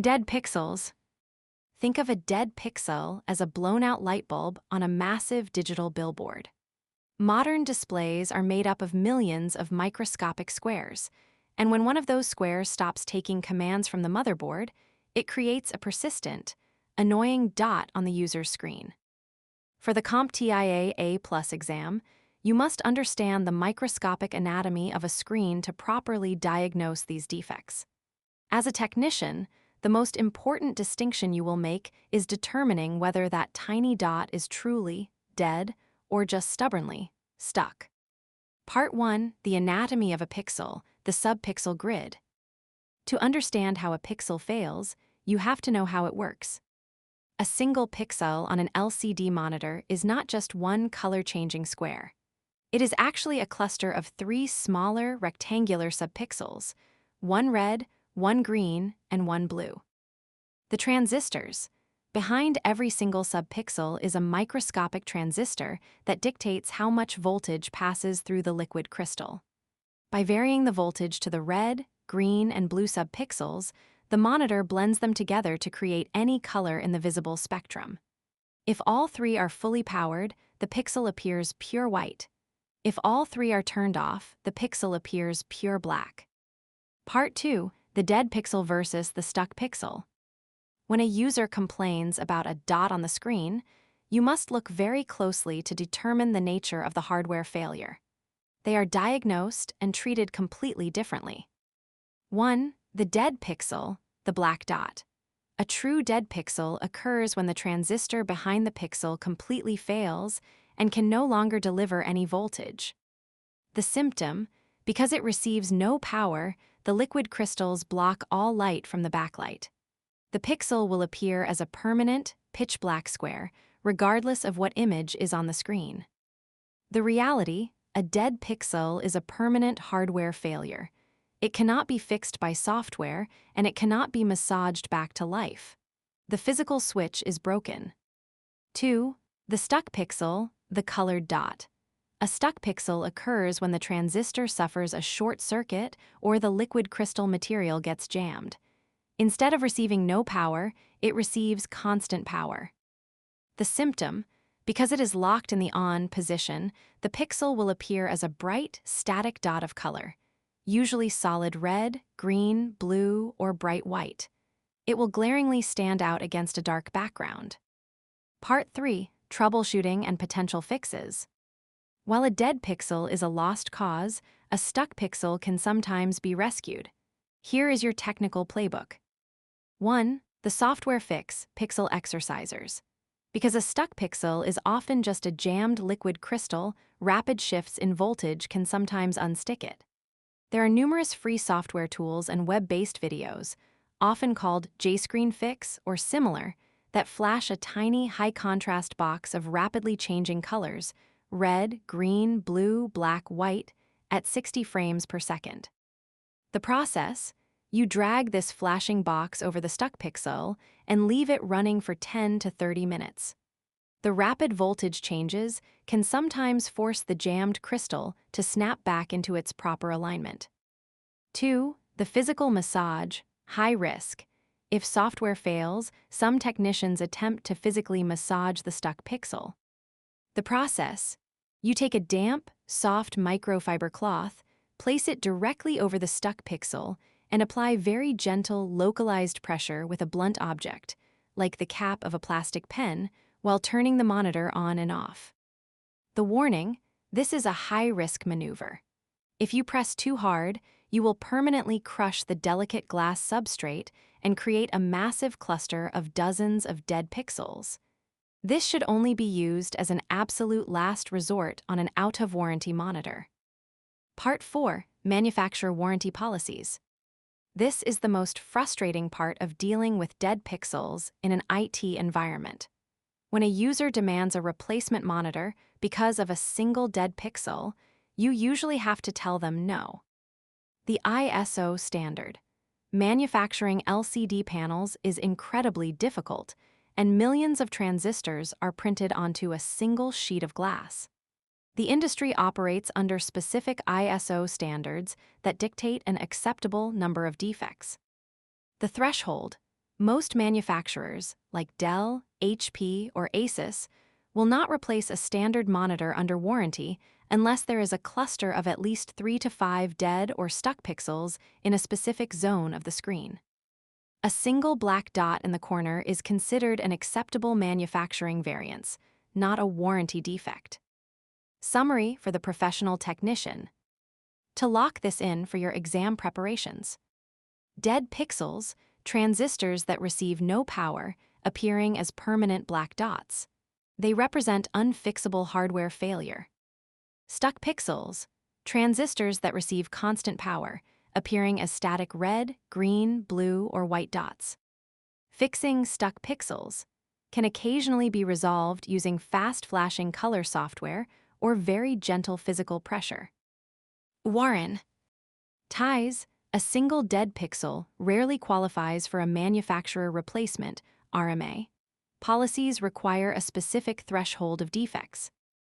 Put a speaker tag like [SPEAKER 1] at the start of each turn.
[SPEAKER 1] Dead pixels. Think of a dead pixel as a blown-out light bulb on a massive digital billboard. Modern displays are made up of millions of microscopic squares, and when one of those squares stops taking commands from the motherboard, it creates a persistent, annoying dot on the user's screen. For the CompTIA A+ exam, you must understand the microscopic anatomy of a screen to properly diagnose these defects. As a technician, the most important distinction you will make is determining whether that tiny dot is truly dead or just stubbornly stuck. Part 1. The anatomy of a pixel, the subpixel grid. To understand how a pixel fails, you have to know how it works. A single pixel on an LCD monitor is not just one color-changing square. It is actually a cluster of 3 smaller rectangular subpixels, one red, one green, and one blue. The transistors. Behind every single subpixel is a microscopic transistor that dictates how much voltage passes through the liquid crystal. By varying the voltage to the red, green, and blue subpixels, the monitor blends them together to create any color in the visible spectrum. If all 3 are fully powered, the pixel appears pure white. If all 3 are turned off, the pixel appears pure black. Part 2. The dead pixel versus the stuck pixel. When a user complains about a dot on the screen, you must look very closely to determine the nature of the hardware failure. They are diagnosed and treated completely differently. 1. The dead pixel, the black dot. A true dead pixel occurs when the transistor behind the pixel completely fails and can no longer deliver any voltage. The symptom, because it receives no power, the liquid crystals block all light from the backlight. The pixel will appear as a permanent, pitch-black square, regardless of what image is on the screen. The reality, a dead pixel is a permanent hardware failure. It cannot be fixed by software, and it cannot be massaged back to life. The physical switch is broken. 2. The stuck pixel, the colored dot. A stuck pixel occurs when the transistor suffers a short circuit or the liquid crystal material gets jammed. Instead of receiving no power, it receives constant power. The symptom, because it is locked in the on position, the pixel will appear as a bright, static dot of color, usually solid red, green, blue, or bright white. It will glaringly stand out against a dark background. Part 3. Troubleshooting and potential fixes. While a dead pixel is a lost cause, a stuck pixel can sometimes be rescued. Here is your technical playbook. 1. The software fix, pixel exercisers. Because a stuck pixel is often just a jammed liquid crystal, rapid shifts in voltage can sometimes unstick it. There are numerous free software tools and web-based videos, often called JScreen Fix or similar, that flash a tiny, high-contrast box of rapidly changing colors, red, green, blue, black, white, at 60 frames per second. The process: you drag this flashing box over the stuck pixel and leave it running for 10 to 30 minutes. The rapid voltage changes can sometimes force the jammed crystal to snap back into its proper alignment. 2. The physical massage, high risk. If software fails, some technicians attempt to physically massage the stuck pixel. The process: you take a damp, soft microfiber cloth, place it directly over the stuck pixel, and apply very gentle, localized pressure with a blunt object, like the cap of a plastic pen, while turning the monitor on and off. The warning: this is a high-risk maneuver. If you press too hard, you will permanently crush the delicate glass substrate and create a massive cluster of dozens of dead pixels. This should only be used as an absolute last resort on an out-of-warranty monitor. Part 4. Manufacturer warranty policies. This is the most frustrating part of dealing with dead pixels in an IT environment. When a user demands a replacement monitor because of a single dead pixel, you usually have to tell them no. The ISO standard. Manufacturing LCD panels is incredibly difficult, and millions of transistors are printed onto a single sheet of glass. The industry operates under specific ISO standards that dictate an acceptable number of defects. The threshold. Most manufacturers, like Dell, HP, or Asus, will not replace a standard monitor under warranty unless there is a cluster of at least 3 to 5 dead or stuck pixels in a specific zone of the screen. A single black dot in the corner is considered an acceptable manufacturing variance, not a warranty defect. Summary for the professional technician. To lock this in for your exam preparations. Dead pixels, transistors that receive no power, appearing as permanent black dots. They represent unfixable hardware failure. Stuck pixels, transistors that receive constant power, appearing as static red, green, blue, or white dots. Fixing stuck pixels can occasionally be resolved using fast-flashing color software or very gentle physical pressure. Warren. Ties, a single dead pixel rarely qualifies for a manufacturer replacement, RMA. Policies require a specific threshold of defects.